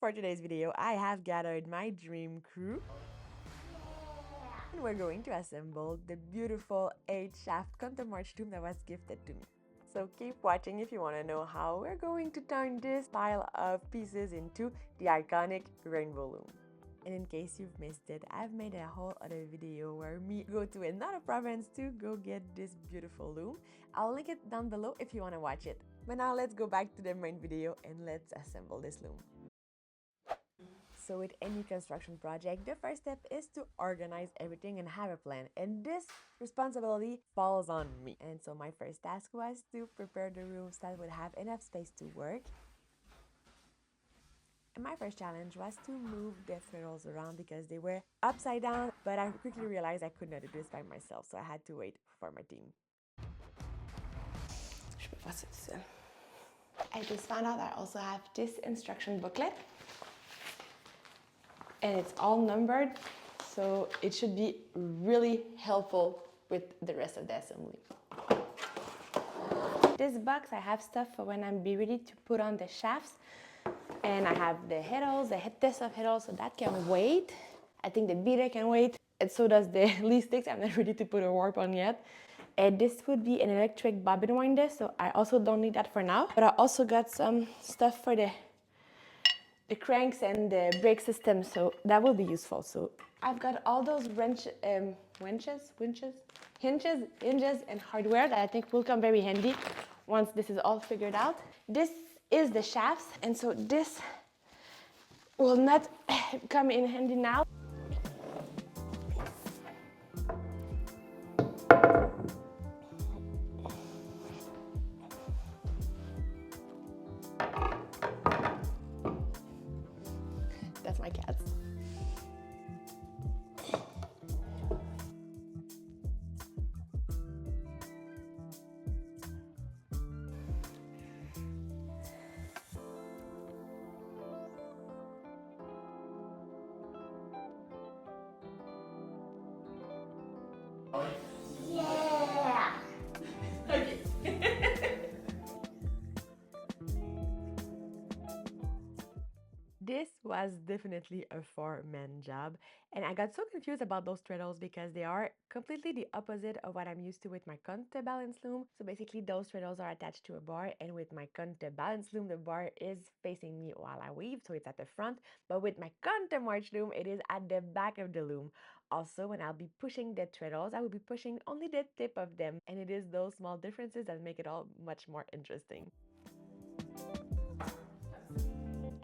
For today's video, I have gathered my dream crew and we're going to assemble the beautiful 8-shaft Countermarch loom that was gifted to me. So keep watching if you want to know how we're going to turn this pile of pieces into the iconic rainbow loom. And in case you've missed it, I've made a whole other video where me go to another province to go get this beautiful loom. I'll link it down below if you want to watch it. But now let's go back to the main video and let's assemble this loom. So with any construction project, the first step is to organize everything and have a plan. And this responsibility falls on me. And so my first task was to prepare the rooms that would have enough space to work. And my first challenge was to move the threadles around because they were upside down, but I quickly realized I could not do this by myself, so I had to wait for my team. I just found out I also have this instruction booklet. And it's all numbered, so it should be really helpful with the rest of the assembly. This box, I have stuff for when I'm ready to put on the shafts. And I have the heddles, the head test of heddles, so that can wait. I think the beater can wait, and so does the lead sticks. I'm not ready to put a warp on yet. And this would be an electric bobbin winder, so I also don't need that for now. But I also got some stuff for the cranks and the brake system, so that will be useful. So I've got all those hinges and hardware that I think will come very handy once this is all figured out. This is the shafts, and so this will not come in handy now. That's my cats. Yeah! Okay. This was definitely a 4-man job, and I got so confused about those treadles because they are completely the opposite of what I'm used to with my counterbalance loom. So basically those treadles are attached to a bar, and with my counterbalance loom the bar is facing me while I weave, so it's at the front, but with my Countermarch loom it is at the back of the loom. Also, when I'll be pushing the treadles, I will be pushing only the tip of them, and it is those small differences that make it all much more interesting.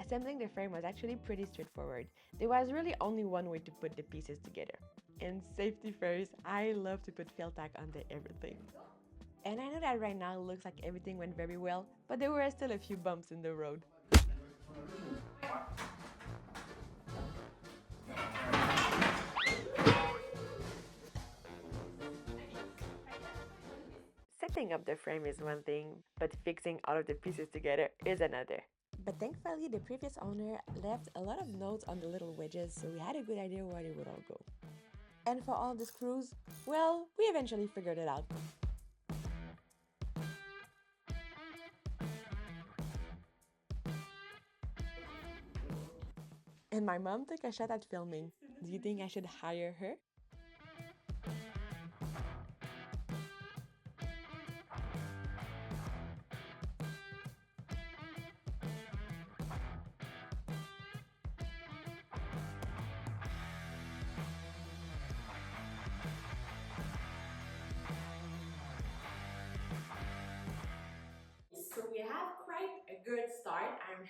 Assembling the frame was actually pretty straightforward. There was really only one way to put the pieces together. And safety first, I love to put felt tack under everything. And I know that right now it looks like everything went very well, but there were still a few bumps in the road. Setting up the frame is one thing, but fixing all of the pieces together is another. But thankfully, the previous owner left a lot of notes on the little wedges, so we had a good idea where they would all go. And for all the screws, well, we eventually figured it out. And my mom took a shot at filming. Do you think I should hire her? So we have quite a good start. I'm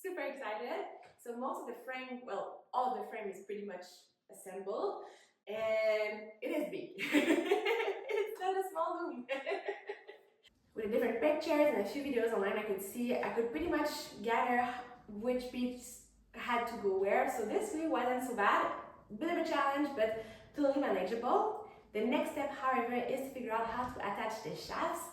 super excited. So most of the frame, well, all of the frame is pretty much assembled, and it is big. It's not a small loom. With the different pictures and a few videos online, I could pretty much gather which piece had to go where. So this really wasn't so bad. Bit of a challenge, but totally manageable. The next step, however, is to figure out how to attach the shafts.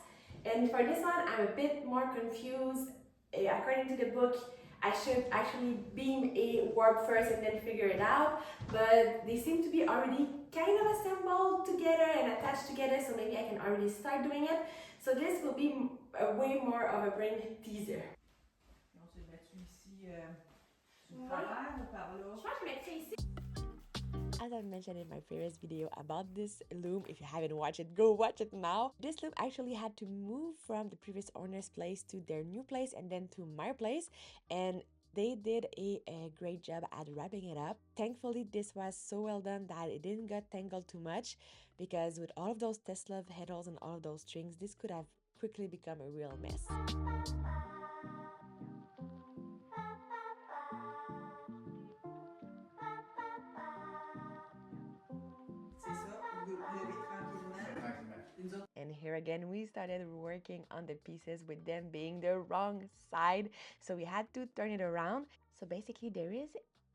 And for this one, I'm a bit more confused. According to the book, I should actually beam a warp first and then figure it out, but they seem to be already kind of assembled together and attached together, so maybe I can already start doing it. So this will be a way more of a brain teaser. On se met ici As I mentioned in my previous video about this loom, if you haven't watched it, go watch it now. This loom actually had to move from the previous owner's place to their new place and then to my place, and they did a great job at wrapping it up. Thankfully, this was so well done that it didn't get tangled too much, because with all of those Tesla headers and all of those strings, this could have quickly become a real mess. And here again, we started working on the pieces with them being the wrong side. So we had to turn it around. So basically there is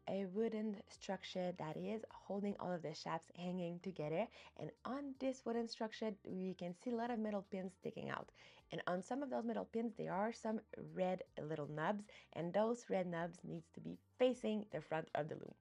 a wooden structure that is holding all of the shafts hanging together. And on this wooden structure, we can see a lot of metal pins sticking out. And on some of those metal pins, there are some red little nubs. And those red nubs needs to be facing the front of the loom.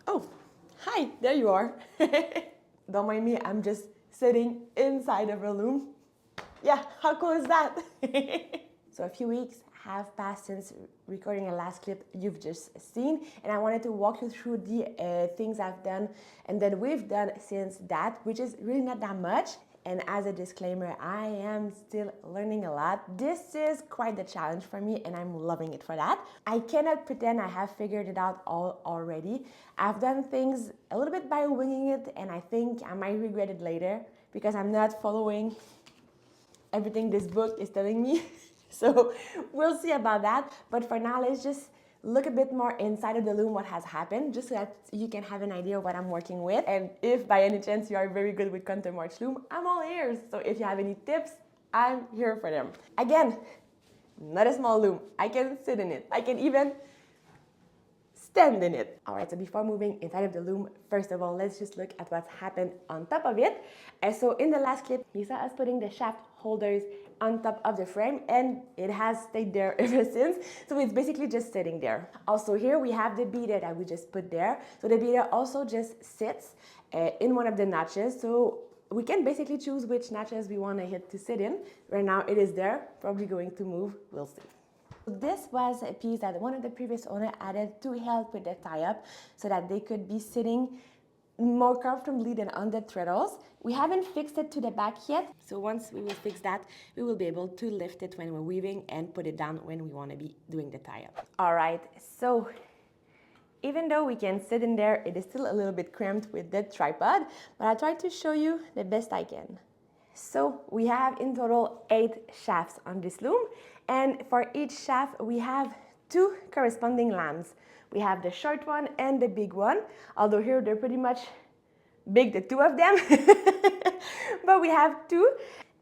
Oh, hi, there you are. Don't mind me, I'm just sitting inside of a loom. Yeah, how cool is that? So a few weeks have passed since recording a last clip you've just seen, and I wanted to walk you through the things I've done and that we've done since that, which is really not that much. And as a disclaimer, I am still learning a lot. This is quite the challenge for me, and I'm loving it for that. I cannot pretend I have figured it out all already. I've done things a little bit by winging it, and I think I might regret it later because I'm not following everything this book is telling me. So we'll see about that. But for now, let's just look a bit more inside of the loom what has happened, just so that you can have an idea of what I'm working with. And if by any chance you are very good with Countermarch Loom, I'm all ears. So if you have any tips, I'm here for them. Again, not a small loom. I can sit in it. I can even stand in it. All right, so before moving inside of the loom, first of all, let's just look at what's happened on top of it. And so in the last clip, you saw us putting the shaft holders on top of the frame, and it has stayed there ever since. So it's basically just sitting there. Also here we have the beater that we just put there. So the beater also just sits in one of the notches. So we can basically choose which notches we want it to sit in. Right now it is there, probably going to move, we'll see. This was a piece that one of the previous owners added to help with the tie-up so that they could be sitting more comfortably than on the treadles. We haven't fixed it to the back yet, so once we will fix that, we will be able to lift it when we're weaving and put it down when we want to be doing the tie-up. All right, so even though we can sit in there, it is still a little bit cramped with the tripod, but I'll try to show you the best I can. So we have in total 8 shafts on this loom, and for each shaft we have 2 corresponding lambs. We have the short one and the big one, although here they're pretty much big, the 2 of them, but we have 2,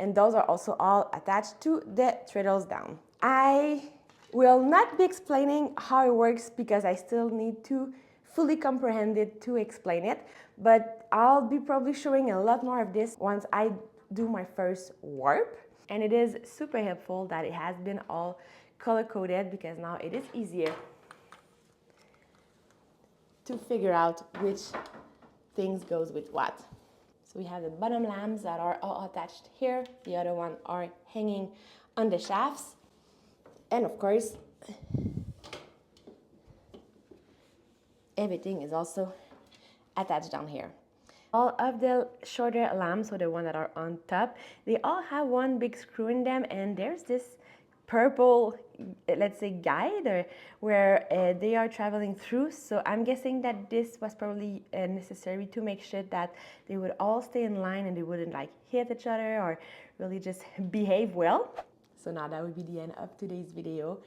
and those are also all attached to the treadles down. I will not be explaining how it works because I still need to fully comprehend it to explain it, but I'll be probably showing a lot more of this once I do my first warp. And it is super helpful that it has been all color-coded because now it is easier to figure out which things goes with what. So we have the bottom lambs that are all attached here. The other one are hanging on the shafts. And of course, everything is also attached down here. All of the shorter lambs, so the ones that are on top, they all have one big screw in them, and there's this purple, let's say, guide where they are traveling through. So I'm guessing that this was probably necessary to make sure that they would all stay in line and they wouldn't like hit each other or really just behave well. So now that would be the end of today's video.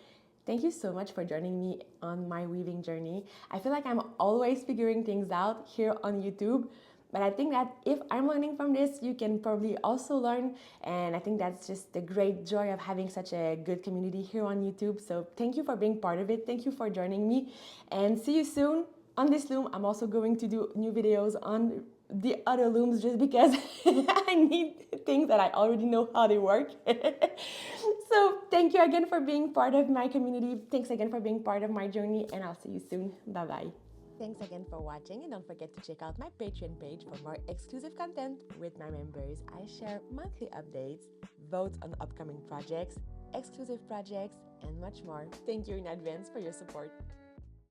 Thank you so much for joining me on my weaving journey. I feel like I'm always figuring things out here on YouTube, but I think that if I'm learning from this, you can probably also learn. And I think that's just the great joy of having such a good community here on YouTube. So thank you for being part of it. Thank you for joining me, and see you soon on this loom. I'm also going to do new videos on the other looms just because I need things that I already know how they work. So thank you again for being part of my community. Thanks again for being part of my journey, and I'll see you soon. Bye-bye. Thanks again for watching, and don't forget to check out my Patreon page for more exclusive content with my members. I share monthly updates, vote on upcoming projects, exclusive projects, and much more. Thank you in advance for your support.